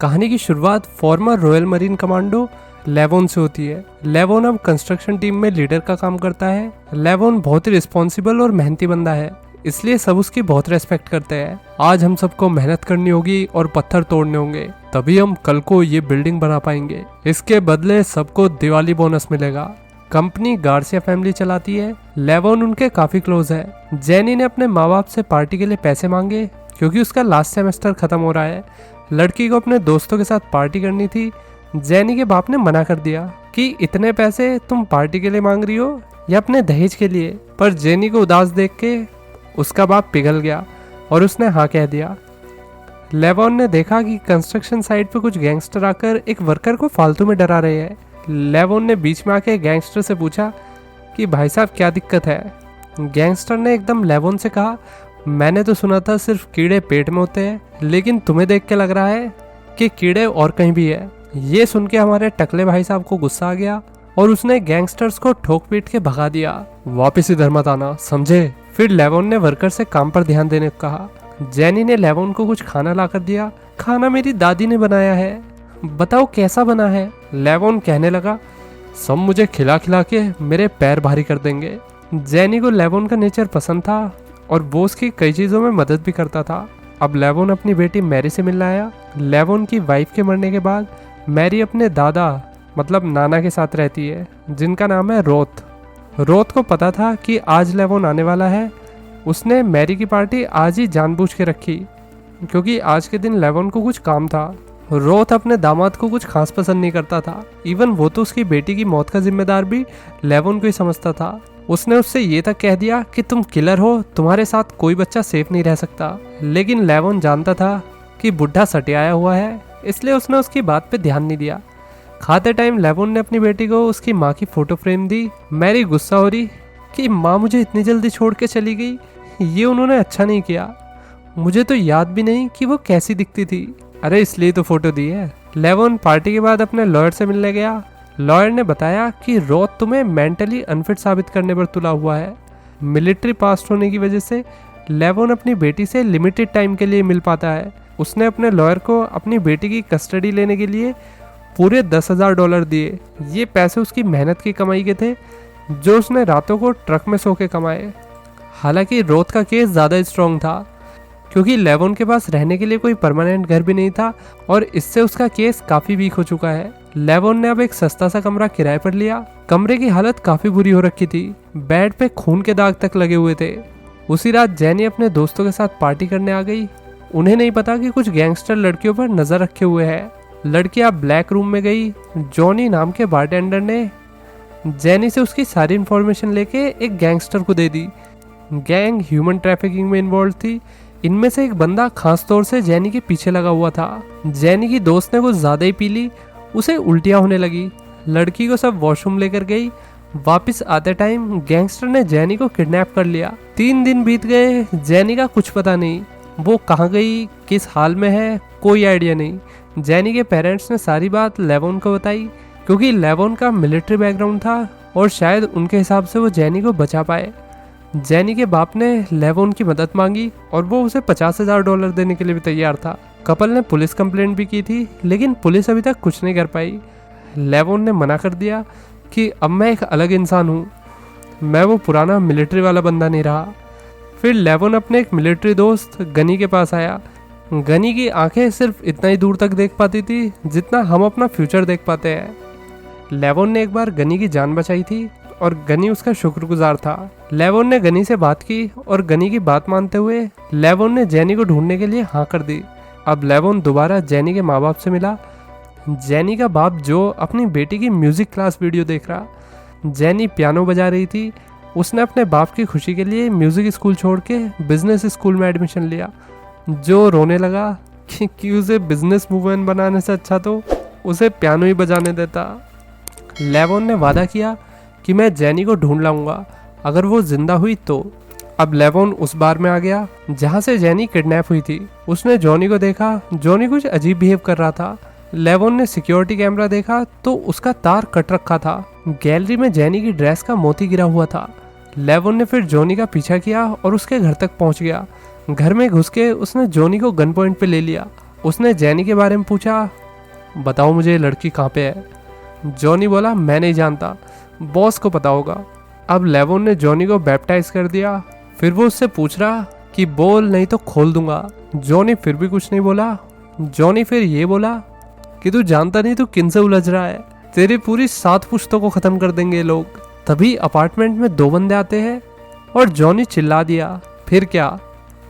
कहानी की शुरुआत farmer royal marine commando Levon से होती है। लेवोन अब कंस्ट्रक्शन टीम में लीडर का काम करता है। लेवोन बहुत ही रिस्पॉन्सिबल और मेहनती बंदा है, इसलिए सब उसकी बहुत रेस्पेक्ट करते हैं। आज हम सबको मेहनत करनी होगी और पत्थर तोड़ने होंगे, तभी हम कल को ये बिल्डिंग बना पाएंगे। इसके बदले सबको दिवाली बोनस मिलेगा। कंपनी गार्सिया फैमिली चलाती है। लेवोन उनके काफी क्लोज है। जेनी ने अपने माँ बाप से पार्टी के लिए पैसे मांगे क्योंकि उसका लास्ट सेमेस्टर खत्म हो रहा है। लड़की को अपने दोस्तों के साथ पार्टी करनी थी। जेनी के बाप ने मना कर दिया कि इतने पैसे तुम पार्टी के लिए मांग रही हो या अपने दहेज के लिए। पर जेनी को उदास देख के उसका बाप पिघल गया और उसने हाँ कह दिया। लेवोन ने देखा कि कंस्ट्रक्शन साइट पे कुछ गैंगस्टर आकर एक वर्कर को फालतू में डरा रहे हैं। लेवोन ने बीच में आके गैंगस्टर से पूछा कि भाई साहब क्या दिक्कत है। गैंगस्टर ने एकदम लेवोन से कहा, मैंने तो सुना था सिर्फ कीड़े पेट में होते हैं, लेकिन तुम्हें देख के लग रहा है कि कीड़े और कहीं भी है। ये सुन के हमारे टकले भाई साहब को गुस्सा आ गया और उसने गैंगस्टर्स को ठोक पीट के भगा दिया। वापिस इधर मत आना, समझे। फिर लेवोन ने वर्कर से काम पर ध्यान देने को कहा। जेनी ने लेवोन को कुछ खाना ला कर दिया। खाना मेरी दादी ने बनाया है, बताओ कैसा बना है। लेवोन कहने लगा, सब मुझे खिला खिला के मेरे पैर भारी कर देंगे। जेनी को लेवोन का नेचर पसंद था और वो उसकी कई चीज़ों में मदद भी करता था। अब लेवोन अपनी बेटी मैरी से मिलने आया। लेवोन की वाइफ के मरने के बाद मैरी अपने दादा मतलब नाना के साथ रहती है, जिनका नाम है रोथ। रोथ को पता था कि आज लेवोन आने वाला है। उसने मैरी की पार्टी आज ही जानबूझ के रखी क्योंकि आज के दिन लेवोन को कुछ काम था। रोथ अपने दामाद को कुछ खास पसंद नहीं करता था। इवन वो तो उसकी बेटी की मौत का जिम्मेदार भी लेवोन को ही समझता था। उसने उससे ये तक कह दिया कि तुम किलर हो, तुम्हारे साथ कोई बच्चा सेफ नहीं रह सकता। लेकिन लेवोन जानता था कि बुढ़ा सटियाया हुआ है, इसलिए उसने उसकी बात पे ध्यान नहीं दिया। खाते टाइम लेवोन ने अपनी बेटी को उसकी माँ की फोटो फ्रेम दी। मैरी गुस्सा हो रही कि माँ मुझे इतनी जल्दी छोड़ के चली गई, ये उन्होंने अच्छा नहीं किया। मुझे तो याद भी नहीं कि वो कैसी दिखती थी। अरे इसलिए तो फोटो दी है। लेवोन पार्टी के बाद अपने लॉयर से मिलने गया। लॉयर ने बताया कि रोथ तुम्हें मेंटली अनफिट साबित करने पर तुला हुआ है। मिलिट्री पास्ट होने की वजह से लेवोन अपनी बेटी से लिमिटेड टाइम के लिए मिल पाता है। उसने अपने लॉयर को अपनी बेटी की कस्टडी लेने के लिए पूरे $10,000 दिए। ये पैसे उसकी मेहनत की कमाई के थे, जो उसने रातों को ट्रक में सो के कमाए। हालांकि रोथ का केस ज़्यादा स्ट्रॉन्ग था क्योंकि लेवोन के पास रहने के लिए कोई परमानेंट घर भी नहीं था और इससे उसका केस काफ़ी वीक हो चुका है। लेवोन ने अब एक सस्ता सा कमरा किराए पर लिया। कमरे की हालत काफ़ी बुरी हो रखी थी, बेड पे खून के दाग तक लगे हुए थे। उसी रात जेनी अपने दोस्तों के साथ पार्टी करने आ गई। उन्हें नहीं पता कि कुछ गैंगस्टर लड़कियों पर नज़र रखे हुए हैं। लड़कियां ब्लैक रूम में गई। जॉनी नाम के बारटेंडर ने जेनी से उसकी सारी इन्फॉर्मेशन लेके एक गैंगस्टर को दे दी। गैंग ह्यूमन ट्रैफिकिंग में इन्वॉल्व थी। इनमें से एक बंदा खास तौर से जेनी के पीछे लगा हुआ था। जेनी की दोस्त ने कुछ ज़्यादा ही पी ली, उसे उल्टियाँ होने लगी। लड़की को सब वॉशरूम लेकर गई। वापस आते टाइम गैंगस्टर ने जेनी को किडनैप कर लिया। 3 दिन बीत गए, जेनी का कुछ पता नहीं। वो कहाँ गई, किस हाल में है, कोई आइडिया नहीं। जेनी के पेरेंट्स ने सारी बात लेवोन को बताई क्योंकि लेवोन का मिलिट्री बैकग्राउंड था और शायद उनके हिसाब से वो जेनी को बचा पाए। जेनी के बाप ने लेवोन की मदद मांगी और वो उसे $50,000 देने के लिए भी तैयार था। कपल ने पुलिस कंप्लेंट भी की थी, लेकिन पुलिस अभी तक कुछ नहीं कर पाई। लेवोन ने मना कर दिया कि अब मैं एक अलग इंसान हूँ, मैं वो पुराना मिलिट्री वाला बंदा नहीं रहा। फिर लेवोन अपने एक मिलिट्री दोस्त गनी के पास आया। गनी की आंखें सिर्फ इतना ही दूर तक देख पाती थी जितना हम अपना फ्यूचर देख पाते हैं। लेवोन ने एक बार गनी की जान बचाई थी और गनी उसका शुक्रगुजार था। लेवोन ने गनी से बात की और गनी की बात मानते हुए लेवोन ने जेनी को ढूंढने के लिए हाँ कर दी। अब लेवोन दोबारा जेनी के माँ बाप से मिला। जेनी का बाप जो अपनी बेटी की म्यूजिक क्लास वीडियो देख रहा। जेनी पियानो बजा रही थी। उसने अपने बाप की खुशी के लिए म्यूजिक स्कूल छोड़ के बिजनेस स्कूल में एडमिशन लिया। जो रोने लगा कि उसे बिजनेस वूमन बनाने से अच्छा तो उसे पियानो ही बजाने देता। लेवोन ने वादा किया कि मैं जेनी को ढूंढ लाऊंगा अगर वो जिंदा हुई तो। अब लेवोन उस बार में आ गया जहाँ से जेनी किडनैप हुई थी। उसने जॉनी को देखा। जॉनी कुछ अजीब बिहेव कर रहा था। लेवोन ने सिक्योरिटी कैमरा देखा तो उसका तार कट रखा था। गैलरी में जेनी की ड्रेस का मोती गिरा हुआ था। लेवोन ने फिर जॉनी का पीछा किया और उसके घर तक पहुंच गया। घर में घुस के उसने जॉनी को गन पॉइंट पे ले लिया उसने जैनी के बारे में पूछा, बताओ मुझे ये लड़की कहाँ पे है। जॉनी बोला, मैं नहीं जानता, बॉस को पता होगा। अब लेवोन ने जॉनी को बैप्टाइज कर दिया। फिर वो उससे पूछ रहा कि बोल, नहीं तो खोल दूंगा। जॉनी फिर भी कुछ नहीं बोला। जॉनी फिर ये बोला कि तू जानता नहीं तू किन से उलझ रहा है, तेरी पूरी 7 पुश्तों को खत्म कर देंगे लोग। तभी अपार्टमेंट में 2 बंदे आते हैं और जॉनी चिल्ला दिया, फिर क्या,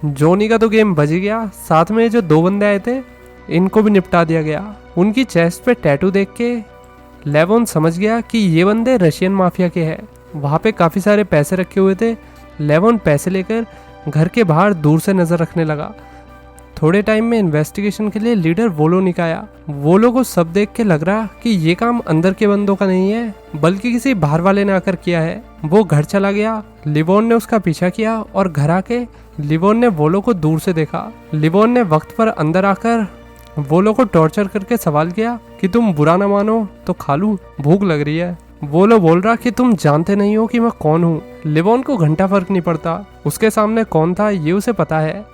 जॉनी का तो गेम बज गया। साथ में जो 2 बंदे आए थे इनको भी निपटा दिया गया। उनकी चेस्ट पे टैटू देख के लेवोन समझ गया कि ये बंदे रशियन माफिया के हैं। वहाँ पे काफ़ी सारे पैसे रखे हुए थे। लेवोन पैसे लेकर घर के बाहर दूर से नज़र रखने लगा। थोड़े टाइम में इन्वेस्टिगेशन के लिए लीडर वोलो निकाया। वोलो को सब देख के लग रहा कि ये काम अंदर के बंदों का नहीं है, बल्कि किसी बाहर वाले ने आकर किया है। वो घर चला गया। लिवोन ने उसका पीछा किया और घर आके लिवोन ने वोलो को दूर से देखा। लिवोन ने वक्त पर अंदर आकर वोलो को टॉर्चर करके सवाल किया कि तुम बुरा ना मानो तो खा लूं, भूख लग रही है। वोलो बोल रहा कि तुम जानते नहीं हो कि मैं कौन हूँ। लिवोन को घंटा फर्क नहीं पड़ता, उसके सामने कौन था ये उसे पता है।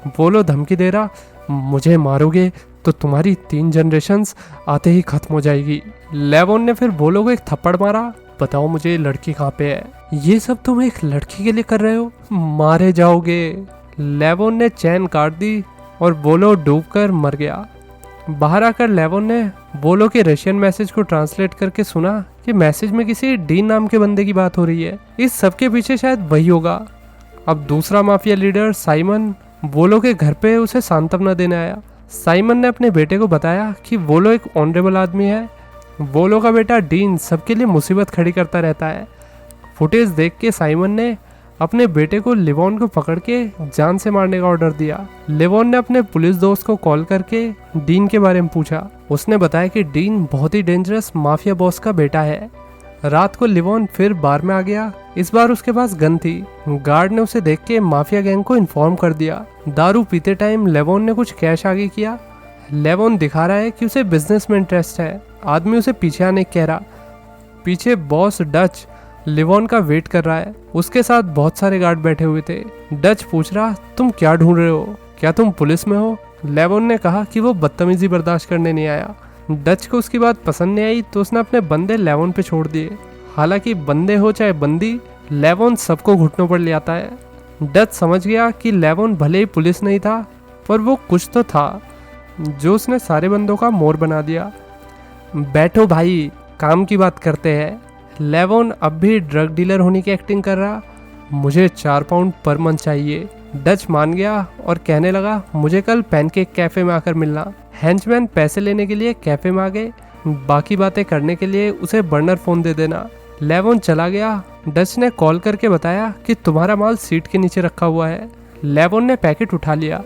वोलो धमकी दे रहा, मुझे मारोगे तो तुम्हारी 3 जनरेशंस आते ही खत्म हो जाएगी। लेवोन ने फिर वोलो को एक थप्पड़ मारा, बताओ मुझे लड़की कहाँ पे है, ये सब तुम एक लड़की के लिए कर रहे हो, मारे जाओगे। लेवोन ने चैन काट दी और वोलो डूबकर मर गया। बाहर आकर लेवोन ने वोलो के रशियन मैसेज को ट्रांसलेट करके सुना कि मैसेज में किसी डीन नाम के बंदे की बात हो रही है। इस सब के पीछे शायद वही होगा। अब दूसरा माफिया लीडर साइमन वोलो के घर पे उसे सांत्वना देने आया। साइमन ने अपने बेटे को बताया कि वोलो एक ऑनरेबल आदमी है। वोलो का बेटा डीन सबके लिए मुसीबत खड़ी करता रहता है। फुटेज देख के साइमन ने अपने बेटे को लिवोन को पकड़ के जान से मारने का ऑर्डर दिया। लिवोन ने अपने पुलिस दोस्त को कॉल करके डीन के बारे में पूछा। उसने बताया कि डीन बहुत ही डेंजरस माफिया बॉस का बेटा है। रात को लिवोन फिर बार में आ गया। इस बार उसके पास गन थी। गार्ड ने उसे देख के माफिया गैंग को इन्फॉर्म कर दिया। दारू पीते टाइम लिवोन ने कुछ कैश आगे किया। लिवोन दिखा रहा है कि उसे बिजनेस में इंटरेस्ट है। आदमी उसे पीछे आने कह रहा। पीछे बॉस डच लिवोन का वेट कर रहा है। उसके साथ बहुत सारे गार्ड बैठे हुए थे। डच पूछ रहा, तुम क्या ढूंढ रहे हो, क्या तुम पुलिस में हो। लिवोन ने कहा कि वो बदतमीजी बर्दाश्त करने नहीं आया। डच को उसकी बात पसंद नहीं आई तो उसने अपने बंदे लिवोन पे छोड़ दिए। हालांकि बंदे हो चाहे बंदी, लिवोन सबको घुटनों पर ले आता है। डच समझ गया कि लिवोन भले ही पुलिस नहीं था पर वो कुछ तो था जो उसने सारे बंदों का मोर बना दिया। बैठो भाई, काम की बात करते हैं। लिवोन अब भी ड्रग डीलर होने की एक्टिंग कर रहा। मुझे 4 पाउंड पर मंथ चाहिए। डच मान गया और कहने लगा, मुझे कल पैनकेक कैफे में आकर मिलना। हेंचमैन पैसे लेने के लिए कैफे में आ गए। बाकी बातें करने के लिए उसे बर्नर फोन दे देना। लिवोन चला गया। डच ने कॉल करके बताया कि तुम्हारा माल सीट के नीचे रखा हुआ है। लिवोन ने पैकेट उठा लिया।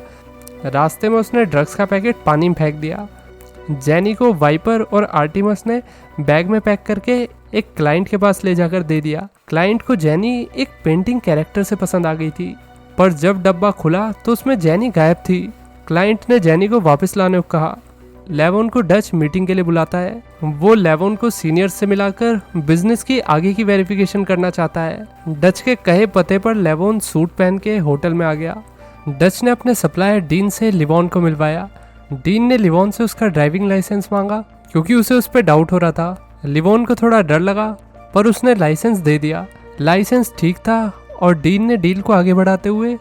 रास्ते में उसने ड्रग्स का पैकेट पानी में फेंक दिया। जेनी को वाइपर और आर्टिमस ने बैग में पैक करके एक क्लाइंट के पास ले जाकर दे दिया। क्लाइंट को जेनी एक पेंटिंग कैरेक्टर से पसंद आ गई थी, पर जब डब्बा खुला तो उसमें जेनी गायब थी। क्लाइंट ने जेनी को वापस लाने को कहा। लिवोन को डच मीटिंग के लिए बुलाता है। वो लिवोन को सीनियर से मिलाकर बिजनेस की आगे की वेरिफिकेशन करना चाहता है। डच के कहे पते पर लिवोन सूट पहन के होटल में आ गया। डच ने अपने सप्लायर डीन से लिवोन को मिलवाया। डीन ने लिवोन से उसका ड्राइविंग लाइसेंस मांगा क्योंकि उसे उस पर डाउट हो रहा था। लिवोन को थोड़ा डर लगा पर उसने लाइसेंस दे दिया। लाइसेंस ठीक था और डीन ने डील को आगे बढ़ाते हुए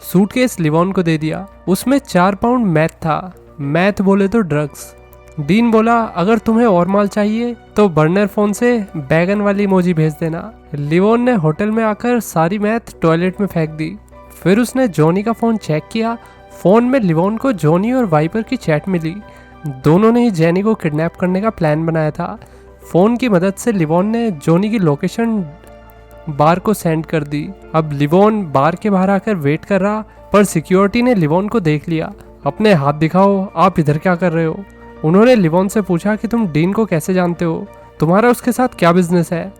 सूटकेस लिवोन को दे दिया। उसमें 4 पाउंड मैथ था। मैथ बोले तो ड्रग्स। डीन बोला, अगर तुम्हें और माल चाहिए तो बर्नर फोन से बैगन वाली इमोजी भेज देना। लिवोन ने होटल में आकर सारी मैथ टॉयलेट में फेंक दी। फिर उसने जॉनी का फोन चेक किया। फोन में लिवोन को जॉनी और वाइपर की चैट मिली। दोनों ने ही जेनी को किडनैप करने का प्लान बनाया था। फोन की मदद से लिवोन ने जॉनी की लोकेशन बार को सेंड कर दी। अब लिवोन बार के बाहर आकर वेट कर रहा पर सिक्योरिटी ने लिवोन को देख लिया। अपने हाथ दिखाओ, आप इधर क्या कर रहे हो। उन्होंने लिवोन से पूछा कि तुम डीन को कैसे जानते हो, तुम्हारा उसके साथ क्या बिजनेस है।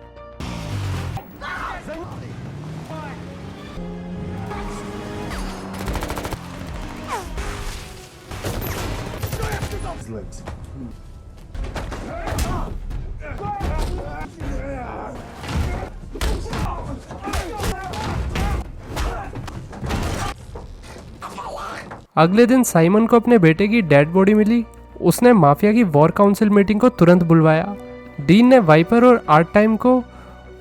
अगले दिन साइमन को अपने बेटे की डेड बॉडी मिली। उसने माफिया की वॉर काउंसिल मीटिंग को तुरंत बुलवाया। डीन ने वाइपर और आर्ट टाइम को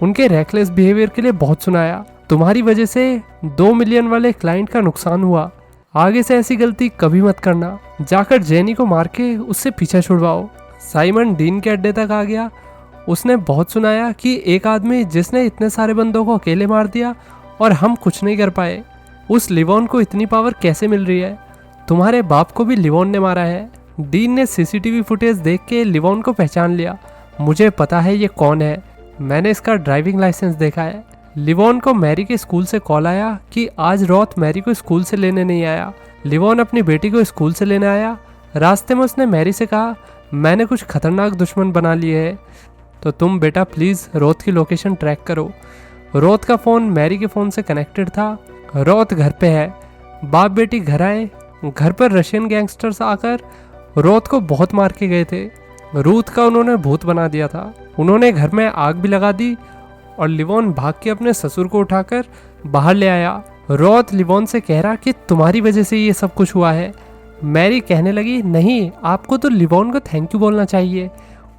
उनके रेकलेस बिहेवियर के लिए बहुत सुनाया। तुम्हारी वजह से 2 मिलियन वाले क्लाइंट का नुकसान हुआ, आगे से ऐसी गलती कभी मत करना। जाकर जेनी को मार के उससे पीछा छुड़वाओ। साइमन डीन के अड्डे तक आ गया। उसने बहुत सुनाया कि एक आदमी जिसने इतने सारे बंदों को अकेले मार दिया और हम कुछ नहीं कर पाए, उस लिवॉन को इतनी पावर कैसे मिल रही है? तुम्हारे बाप को भी लिवॉन ने मारा है। डीन ने सीसीटीवी फुटेज देख के लिवॉन को पहचान लिया। मुझे पता है ये कौन है, मैंने इसका ड्राइविंग लाइसेंस देखा है। लिवॉन को मैरी के स्कूल से कॉल आया कि आज रॉथ मैरी को स्कूल से लेने नहीं आया। लिवॉन अपनी बेटी को स्कूल से लेने आया। रास्ते में उसने मैरी से कहा, मैंने कुछ खतरनाक दुश्मन बना लिए हैं, तो तुम बेटा प्लीज़ रॉथ की लोकेशन ट्रैक करो। रॉथ का फ़ोन मैरी के फ़ोन से कनेक्टेड था। रॉथ घर पे है। बाप बेटी घर आए। घर पर रशियन गैंगस्टर्स आकर रॉथ को बहुत मार के गए थे। रूथ का उन्होंने भूत बना दिया था। उन्होंने घर में आग भी लगा दी और लिवॉन भाग के अपने ससुर को उठाकर बाहर ले आया। रॉथ लिवॉन से कह रहा कि तुम्हारी वजह से ये सब कुछ हुआ है। मैरी कहने लगी, नहीं, आपको तो लिवॉन को थैंक यू बोलना चाहिए,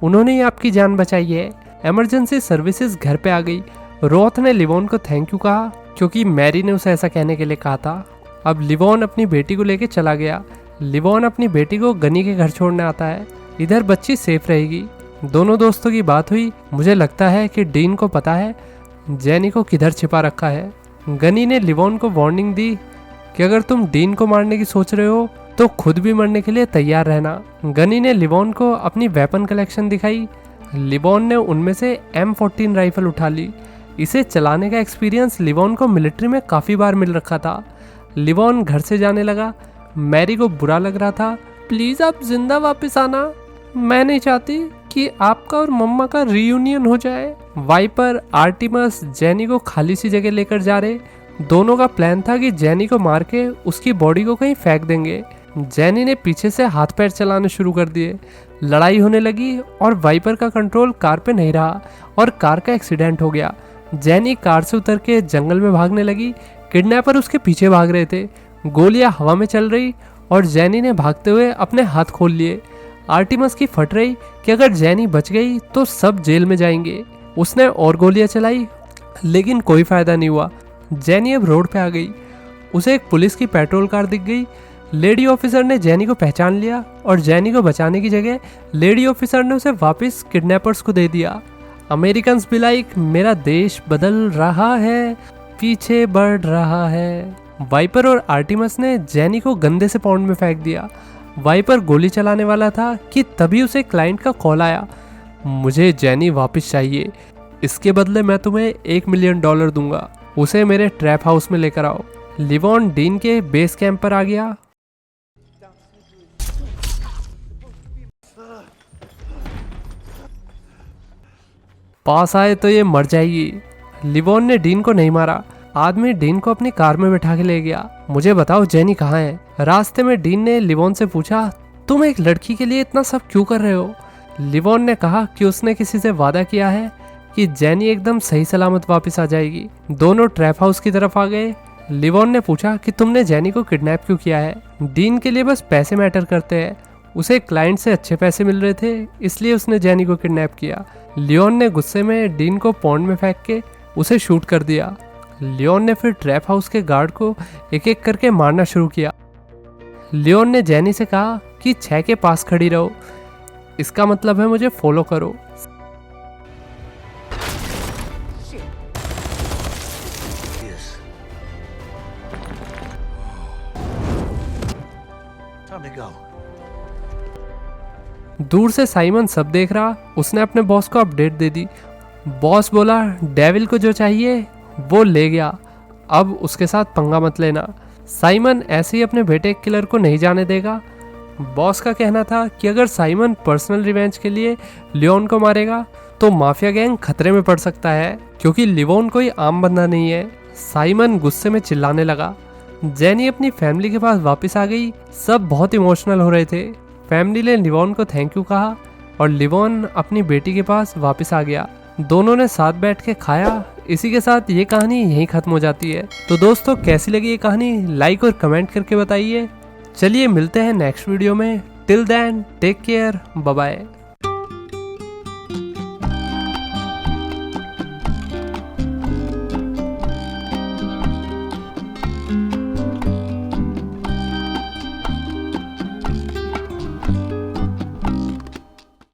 उन्होंने ही आपकी जान बचाई है। इमरजेंसी सर्विसेज घर पे आ गई। रॉथ ने लिवॉन को थैंक यू कहा क्योंकि मैरी ने उसे ऐसा कहने के लिए कहा था। अब लिवॉन अपनी बेटी को लेके चला गया। लिवॉन अपनी बेटी को गनी के घर छोड़ने आता है। इधर बच्ची सेफ रहेगी। दोनों दोस्तों की बात हुई। मुझे लगता है कि डीन को पता है जेनी को किधर छिपा रखा है। गनी ने लिवॉन को वार्निंग दी कि अगर तुम डीन को मारने की सोच रहे हो तो खुद भी मरने के लिए तैयार रहना। गनी ने लिवॉन को अपनी वेपन कलेक्शन दिखाई। लिवॉन ने उनमें से M14 राइफल उठा ली। इसे चलाने का एक्सपीरियंस लिवॉन को मिलिट्री में काफ़ी बार मिल रखा था। लिवॉन घर से जाने लगा। मैरी को बुरा लग रहा था। प्लीज़ आप जिंदा वापस आना, मैं नहीं चाहती कि आपका और मम्मा का रीयूनियन हो जाए। वाइपर, आर्टिमस जेनी को खाली सी जगह लेकर जा रहे। दोनों का प्लान था कि जेनी को मार के उसकी बॉडी को कहीं फेंक देंगे। जेनी ने पीछे से हाथ पैर चलाने शुरू कर दिए। लड़ाई होने लगी और वाइपर का कंट्रोल कार पे नहीं रहा और कार का एक्सीडेंट हो गया। जेनी कार से उतर के जंगल में भागने लगी। किडनैपर उसके पीछे भाग रहे थे। गोलियां हवा में चल रही और जेनी ने भागते हुए अपने हाथ खोल लिए। आर्टिमस की फट रही कि अगर जेनी बच गई तो सब जेल में जाएंगे। उसने और गोलियां चलाई लेकिन कोई फायदा नहीं हुआ। जेनी अब रोड पे आ गई। उसे एक पुलिस की पेट्रोल कार दिख गई। लेडी ऑफिसर ने जेनी को पहचान लिया और जेनी को बचाने की जगह लेडी ऑफिसर ने उसे वापस किडनैपर्स को दे दिया। अमेरिकन्स भी लाइक, मेरा देश बदल रहा है, पीछे बढ़ रहा है। वाइपर और आर्टिमस ने जेनी को गंदे से पौंड में फेंक दिया। वाइपर गोली चलाने वाला था कि तभी उसे क्लाइंट का कॉल आया, मुझे जेनी वापस चाहिए, इसके बदले मैं तुम्हें $1 मिलियन दूंगा, उसे मेरे ट्रैप हाउस में लेकर आओ। लिवॉन डीन के बेस कैंप पर आ गया। पास आए तो ये मर जाएगी। लिवॉन ने डीन को नहीं मारा। आदमी डीन को अपनी कार में बैठा के ले गया। मुझे बताओ जेनी कहाँ है? रास्ते में डीन ने लिवॉन से पूछा, तुम एक लड़की के लिए इतना सब क्यों कर रहे हो? लिवॉन ने कहा कि उसने किसी से वादा किया है कि जेनी एकदम सही सलामत वापस आ जाएगी। दोनों ट्रैप हाउस की तरफ आ गए। लिवॉन ने पूछा कि तुमने जेनी को किडनैप क्यों किया है? डीन के लिए बस पैसे मैटर करते हैं। उसे क्लाइंट से अच्छे पैसे मिल रहे थे, इसलिए उसने जेनी को किडनैप किया। लियोन ने गुस्से में डीन को पौंड में फेंक के उसे शूट कर दिया। लियोन ने फिर ट्रैप हाउस के गार्ड को एक एक करके मारना शुरू किया। लियोन ने जेनी से कहा कि 6 के पास खड़ी रहो, इसका मतलब है मुझे फॉलो करो। दूर से साइमन सब देख रहा। उसने अपने बॉस को अपडेट दे दी। बॉस बोला, डेविल को जो चाहिए वो ले गया, अब उसके साथ पंगा मत लेना। साइमन ऐसे ही अपने बेटे किलर को नहीं जाने देगा। बॉस का कहना था कि अगर साइमन पर्सनल रिवेंज के लिए लियोन को मारेगा तो माफिया गैंग खतरे में पड़ सकता है, क्योंकि लिवोन कोई आम बंदा नहीं है। साइमन गुस्से में चिल्लाने लगा। जेनी अपनी फैमिली के पास वापस आ गई। सब बहुत इमोशनल हो रहे थे। फैमिली ने लिवॉन को थैंक यू कहा और लिवॉन अपनी बेटी के पास वापस आ गया। दोनों ने साथ बैठ के खाया। इसी के साथ ये कहानी यहीं खत्म हो जाती है। तो दोस्तों कैसी लगी ये कहानी, लाइक और कमेंट करके बताइए। चलिए मिलते हैं नेक्स्ट वीडियो में। Till then take care, bye bye.